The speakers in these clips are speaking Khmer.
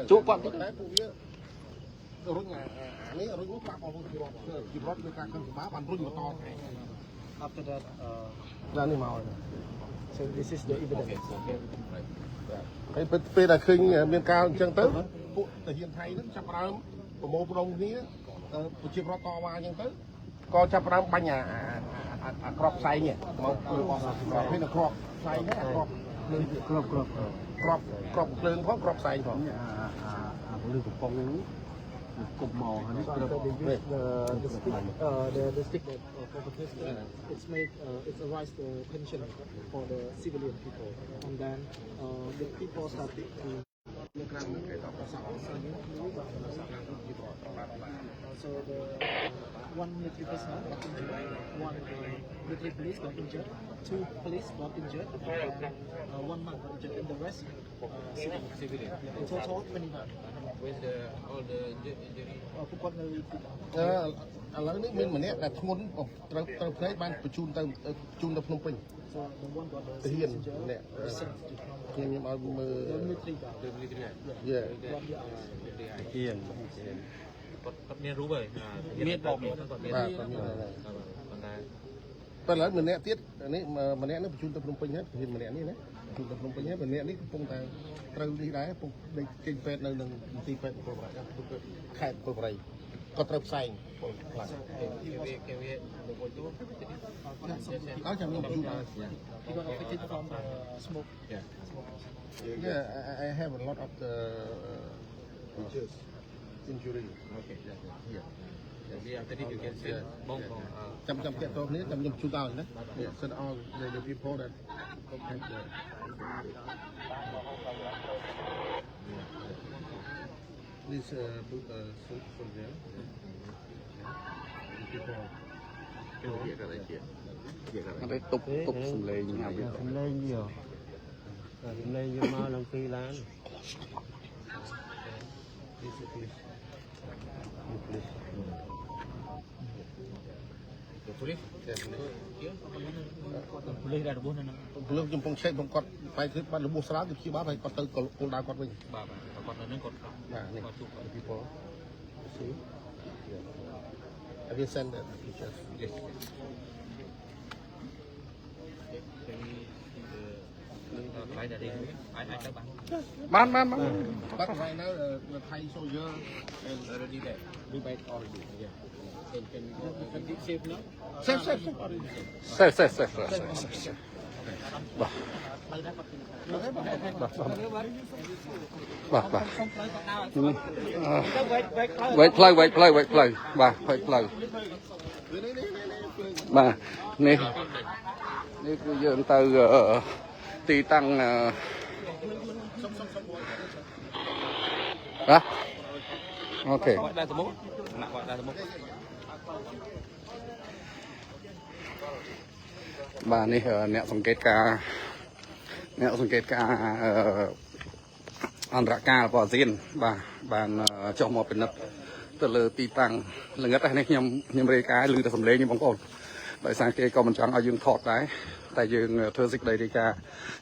chú conរុញនេះរុញនោះប្រាប់អស់ជីវរដ្ឋនៅការខឹងសម្បាបានរុញបន្តថែ After that, ដល់នេះមក so this is the evidence. ហើយពេលដែលឃើញមានការអញ្ចឹងទៅពួកតាហ៊ានថៃហ្នឹងចាប់ផ្ដើមប្រមូលផ្ដុំគ្នាប្រជាប្រដ្ឋតវ៉ាអញ្ចឹងទៅក៏ចាប់ផ្ដើមបាញ់អាក្របផ្សែងនេះមករបស់ហើយនៅក្របផ្សែងហ្នឹងក្របភ្លើងក្របភ្លើងផងក្របផ្សែងផងពលឺកំប៉ុងហ្នឹងគប់មកហ្នឹង The stick that for protesters, it's made it's arise the tension for the civilian people, and then the people started to. So the one military personnel got injured, one military police got injured, two police got injured, and one man got injured, and the rest civilian. In total, 29. Where's all the injury? ពួកគាត់នៅទីឥឡូវនេះមានម្នាក់ដែលធ្ងន់ត្រូវផ្នែកបានបញ្ជូនទៅជូនទៅភ្នំពេញ So the one got the ហ៊ានម្នាក់ខ្ញុំឲ្យមើល military guy. ហ៊ានគាត់មានរូបហើយមានបងមានគាត់មានបាទគាត់មានប៉ុន្តែឥឡូវម្នាក់ទៀតនេះម្នាក់នេះបញ្ជូនទៅភ្នំពេញហើយហ៊ានម្នាក់នេះណាបញ្ជូនទៅភ្នំពេញហើយម្នាក់នេះកំពុងតែត្រូវនេះដែរកំពុងដេកចេញពេទ្យនៅនឹងមន្ទីរពេទ្យពលរដ្ឋខេត្តពលរដ្ឋគាត់ត្រូវផ្សែងពលខ្លាំងគេវាមកជួបអត់ចាំខ្ញុំបញ្ជូនដល់ He got affected from smoke. Yeah, I have a lot of the injury. Okay. Yeah. Jadi after this you can say bong. ចាំតាក់ទងគ្នាចាំខ្ញុំជួបដល់ណា Send all the people that have this soldier. People. มันตุบสำเร็จยังไงสำเร็จเยอะสำเร็จเยอะมากลงปีล้าน Boleh dah rebus nana. ពលឹងចំពងឆែកបងគាត់បែកទៅបាត់របួសស្រាលទៅជាបាហើយគាត់ទៅគោលដៅគាត់វិញបាទគាត់នៅនឹងគាត់បាទនេះគាត់ជួបគាត់ people see have you sent the pictures yes lại là đi ai các bạn but right now the Thai soldier is already there we back already yeah can be safe now safe bah wait play bah wait play bahនេះគឺយើងទៅទីតាំងអូខេដាក់សមុខដាក់សមុខបាទនេះអ្នកសង្កេតការអន្តរការរបស់អាស៊ានបាទបានចុះមកពិនិត្យទៅលើទីតាំងល្ងិតនេះខ្ញុំរាយការណ៍ឮតែសំឡេងនេះបងប្អូនដោយសារគេក៏មិនចង់ឲ្យយើងថតដែរតែយើងធ្វើសេចក្តីរាយការណ៍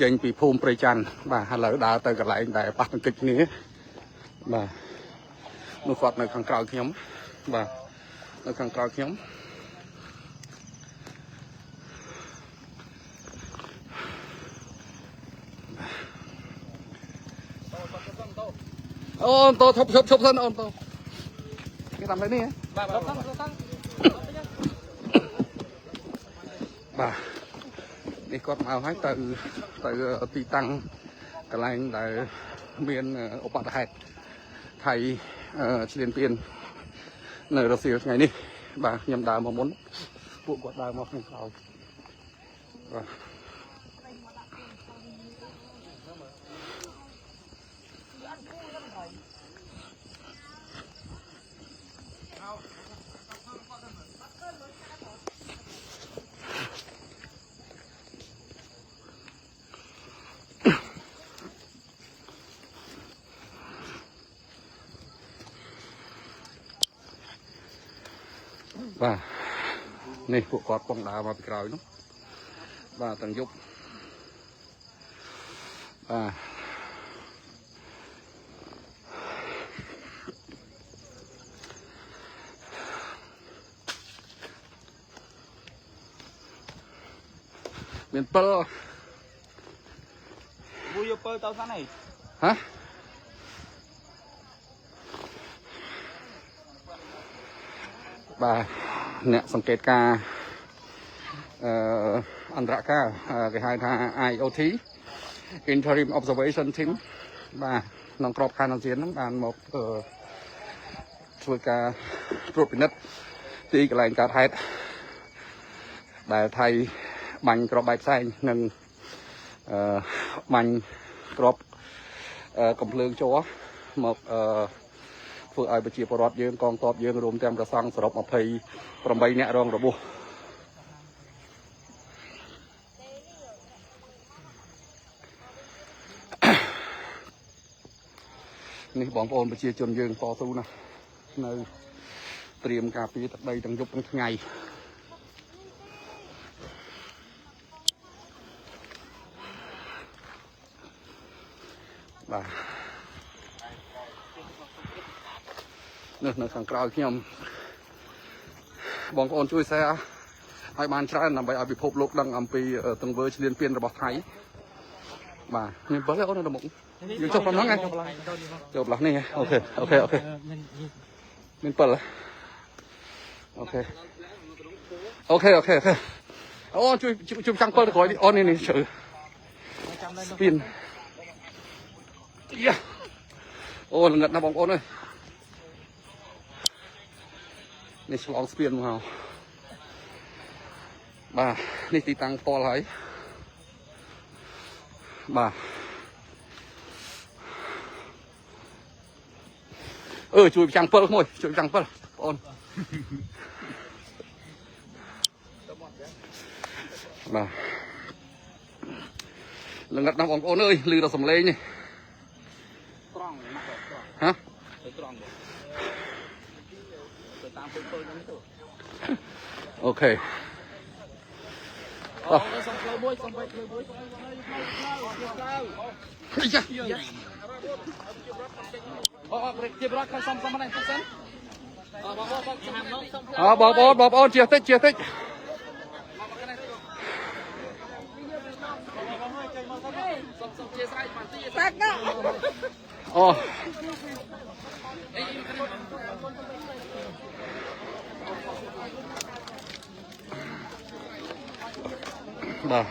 ចេញពីភូមិព្រៃច័ន្ទបាទឥឡូវដើរទៅកន្លែងដែលប៉ះទង្គិចគ្នាបាទនោះគាត់នៅខាងក្រោយខ្ញុំបាទនៅខាងក្រោយខ្ញុំអូនតោឈប់សិនអូនតោគេតាមនេះបាទនេះគាត់មកហើយទៅទីតាំងកន្លែងដែលមានឧបទ្ទហេតុថៃឈ្លានពាននៅរុស្ស៊ីថ្ងៃនេះបាទខ្ញុំដើរមកមុនពួកគាត់ដើរមកខាងក្រោយបាទនេះពួកគាត់ពងដើរមកពីក្រោយនោះបាទទាំងយប់បាទ miền Pơ vui Pơ tao sáng này hả bà nèสังเกตการอันตรกาcái hai tha IoT Interim Observation Team បាទក្នុងក្របខ័ណ្ឌអាស៊ានហ្នឹងបានមកធ្វើការត្រួតពិនិត្យទីកន្លែងកើតហេតុដែលថៃបាញ់ក្របបែកផ្សែងនិងបាញ់ក្របកំភ្លើងជ័រមកធ្វើឲ្យប្រជាពលរដ្ឋយើងកងទ័ពយើងរួមទាំងប្រសង់សរុប28នាក់រងរបួសនេះបងប្អូនប្រជាជនយើងតស៊ូណាស់នៅត្រៀមការពារទឹកដីទាំងយប់ទាំងថ្ងៃបាទនៅខាងក្រោយខ្ញុំបងប្អូនជួយ share ឲ្យបានច្រើនដើម្បីឲ្យពិភពលោកដឹងអំពីទង្វើឈ្លានពានរបស់ថៃបាទខ្ញុំបើអូននៅមុខយើងចុះប៉ុណ្ណឹងឯងចូលផ្លោះនេះអូខេមាន7អូខេអូជួយចាំ7ទៅក្រោយអូននេះជ្រៅស្ពានយ៉ាអូល្ងឹតណាបងប្អូនអើយនេះឆ្លងស្ពានមកបាទនេះទីតាំងផ្ទាល់ហើយបាទជួយចាំ7មួយជួយចាំ7បងអូនបាទល្ងឹតណាស់បងប្អូនអើយឮដល់សំឡេងនេះត្រង់ហ៎ទៅត្រង់ទៅតាម7ហ្នឹងទៅអូខេសុំផ្លូវមួយសុំផ្លូវមួយជាប្រត់ខាងសុំហ្នឹងទៅសិនបងប្អូនជិះតិចតាក់ណាអូបាទ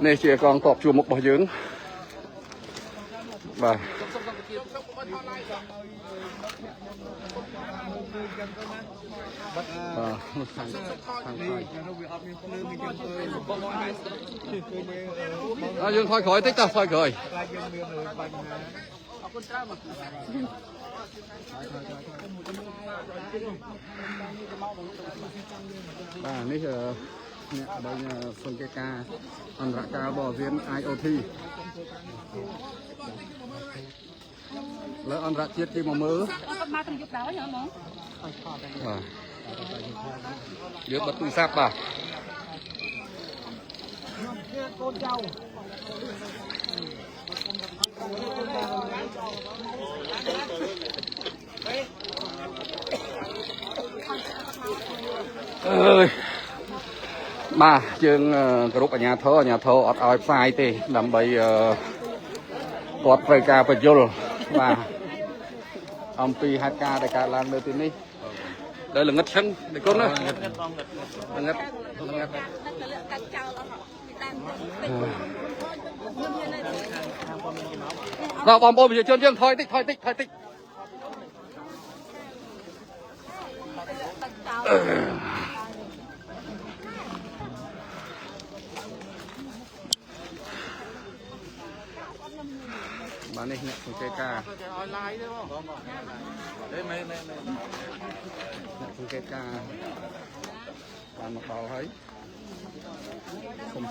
នេះជាកងទ័ពជួរមុខរបស់យើងបាទយើងថយក្រោយតិចតោះថយក្រោយអរគុណច្រើនបាទនេះអ្នកដែលសង្កេតការអន្តរការបរិវេណ IoT លើអន្តរជាតិគេមកមើលមកទាំងយប់ដែរហ៎ហ្មងបាទយើងបិទទូរស័ព្ទបាទកូនចៅអើយបាទយើងគ្រប់អាជ្ញាធរអត់ឲ្យផ្សាយទេដើម្បីគាត់ត្រូវការបញ្យលបាទអំពីហេតុការណ៍ដែលកើតឡើងនៅទីនេះដែលល្ងឹតឈឹងនេះគុណណាល្ងឹតដល់បងប្អូនប្រជាជនយើងថយតិចបាទនេះអ្នកសង្កេតការអនឡាញទេបងអ្នកសង្កេតការបានមកដល់ហើយសុំ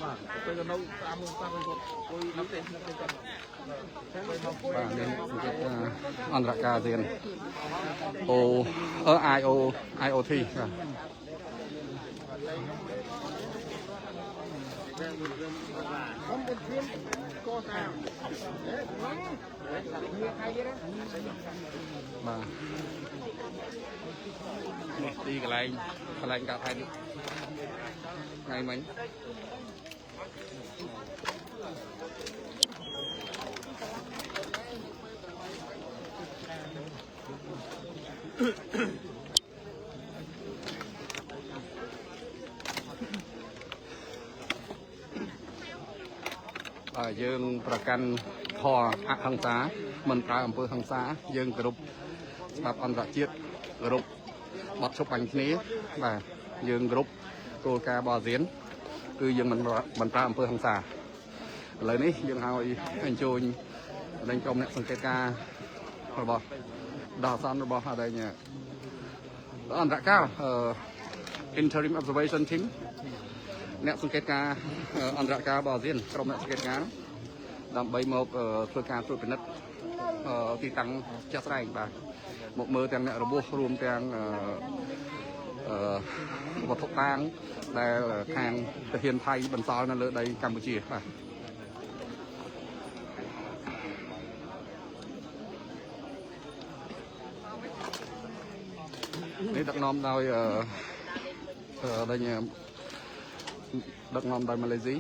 បាទទៅនៅតាមមុខតាមគាត់អុយនៅទេបាទនេះអន្តរការទៀតIoT បាទ นี่ตีกระไรกาไทยไงมั้งយើងប្រកាន់ធរអហិង្សាមិនប្រើអំពើហិង្សាយើងគោរពច្បាប់អន្តរជាតិគោរពបទឈប់បាញ់គ្នាបាទយើងគោរពគោលការណ៍របស់អាស៊ានគឺយើងមិនប្រើអំពើហិង្សាឥឡូវនេះយើងឲ្យអញ្ជើញដល់ក្រុមអ្នកសង្កេតការរបស់ដល់អាសន្នរបស់អន្តរការ Interim Observation Team អ្នកសង្កេតការអន្តរការរបស់អាស៊ានក្រុមអ្នកសង្កេតការដើម្បីមកធ្វើការត្រួតពិនិត្យទីតាំងជាក់ស្ដែងបាទមកមើលទាំងអ្នករបួសរួមទាំងវត្ថុតាងដែលខាងទាហានថៃបន្សល់នៅលើដីកម្ពុជាបាទនេះដឹកនាំដោយដឹកនាំដោយម៉ាឡេស៊ី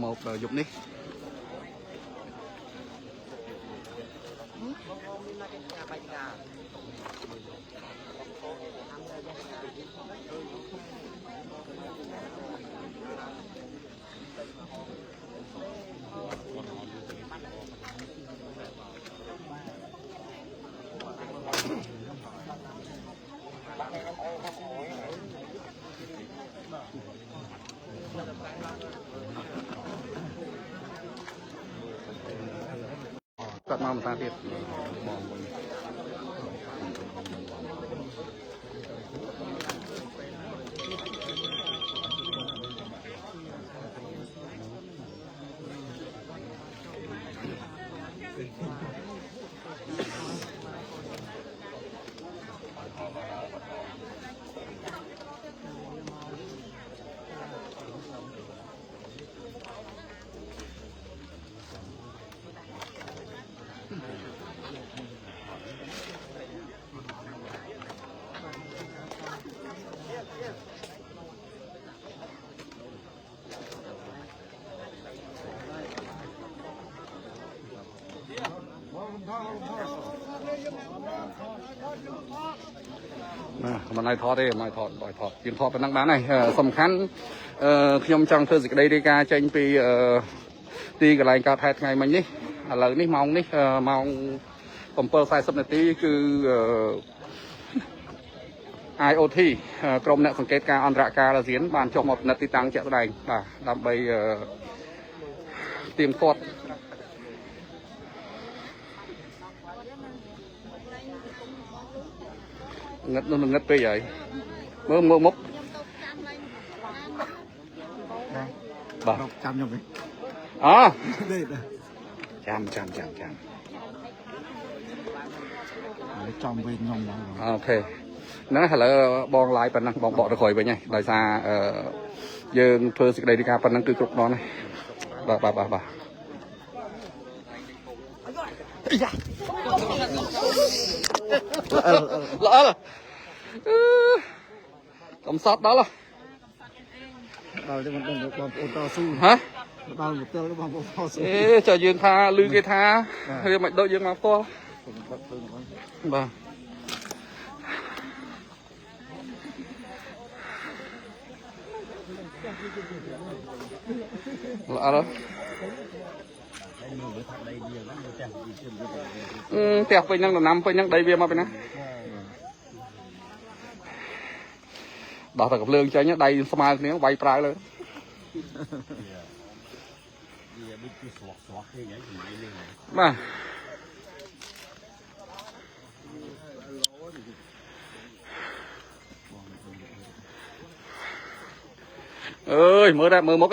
មកយប់នេះគាត់មកបន្តទៀតបងមិនឲ្យថតទេមិនឲ្យថតយើងថតប៉ុណ្ណឹងបានហើយសំខាន់ខ្ញុំចង់ធ្វើសេចក្តីរាយការណ៍ចេញពីទីកន្លែងកើតហេតុថ្ងៃមិញនេះឥឡូវនេះម៉ោងនេះម៉ោង 7:40 នាទីគឺ IOT ក្រុមអ្នកសង្កេតការអន្តរការអាស៊ានបានចុះមកពិនិត្យទីតាំងជាក់ស្ដែងបាទដើម្បីទៀងទាត់ងឹតនឹងងឹតពេកហើយមើលមុខបាទចាំខ្ញុំវិញអូចាំចំវិញខ្ញុំអូខេហ្នឹងឥឡូវបងឡាយប៉ុណ្ណឹងបងបកទៅក្រោយវិញហើយដោយសារយើងធ្វើសេចក្តីរាយការណ៍ប៉ុណ្ណឹងគឺគ្រប់គ្រាន់ហើយបាទល្អកំសត់ដល់ដល់ទៅមិនដឹងបងប្អូនតស៊ូហ៎ដល់មកទៅបងប្អូនតស៊ូចុះយើងថាឮគេថាវាមិនដូចយើងមកផ្ទាល់បាទល្អដល់ផ្ទះពេញហ្នឹងដំណាំពេញហ្នឹងដីវាមកពីណាដោះតែកំភ្លើងចេញដៃស្មើគ្នាវាយប្រើលើបាទអើយមើលតែមើលមុខ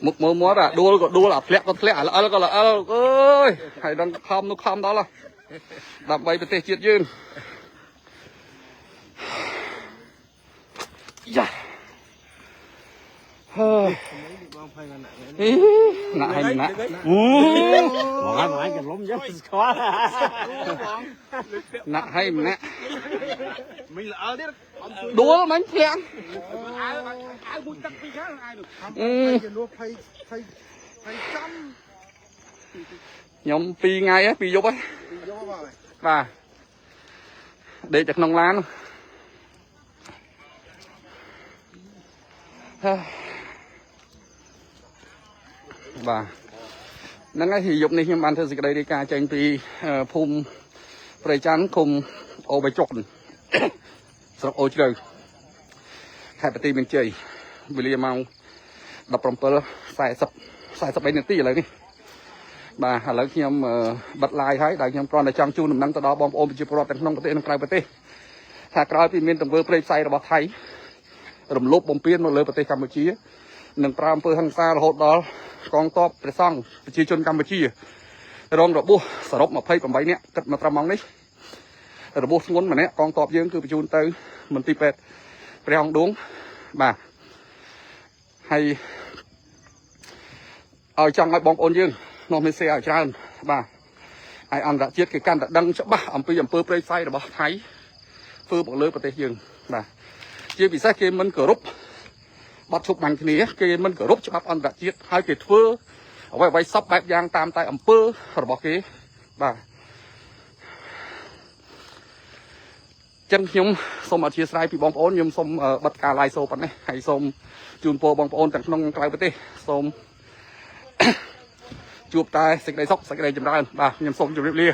មុខមើលមាត់ដួលក៏ដួលអាធ្លាក់ក៏ធ្លាក់ល្អិលក៏ល្អិលអើយហើយដល់ខំនោះខំដល់ដើម្បីប្រទេសជាតិយើង nạ hay mình nạ Bỏ cái lốm rất khó. nạ hay mình nạ Mình lỡ đấy. đúa bánh phèn Ai muốn tắt đi khác ai được. nhóm pi ngay á pi giúp á và để chặt nông lan và năng ấy thì dục này nhưng bạn thưa gì đây đi ca trên pi phum phải chán cùng ô bài chọn sắp ô chơi hai party bên chơi vì lý mau đập rồng tơ xài sập đây nè tí lại đi bà hà lớn khi em bật lại thấy đại em còn là trang chu nằm năng từ đó bom ôm chụp rọt trong cái cài bật hạ cài thì miền tây vừa play say là bật thấy rầm lốp bom piên nó lên bật Campuchia nâng pram phơi hàng xa là hốt đó con top để xong chỉ chôn Campuchia rong rồi bu sờ rốc mà phơi còn bấy nè cất mà tram mong đấy rồi bu xuống mà nè con top dương cứ bị chôn tới mình tì pet rong đúng bà hay ở trong cái bom ôn dương nó mới xe ở tràn bà ai ăn đã chết cái can đã đăng cho bà ẩm pơ play say là bà thấy phơ bỏ lưới vào tay dương bà chỉ vì sao kia mình cửa rúp bắt chụp bằng cái này kia mình cửa rúp cho bác ăn đã chết hai cái phơ ở vậy sắp bẹp giang tam tay ẩm pơ rồi bỏ cái bà chân nhung xong ở chia sẻ bị bom ôn nhung xong bật cả lại sâu này hay xong chun po bom ôn tận nông cài với tê xong chụp tay sạch đây sóc sạch đây chấm ra bà nhầm xong chụp lia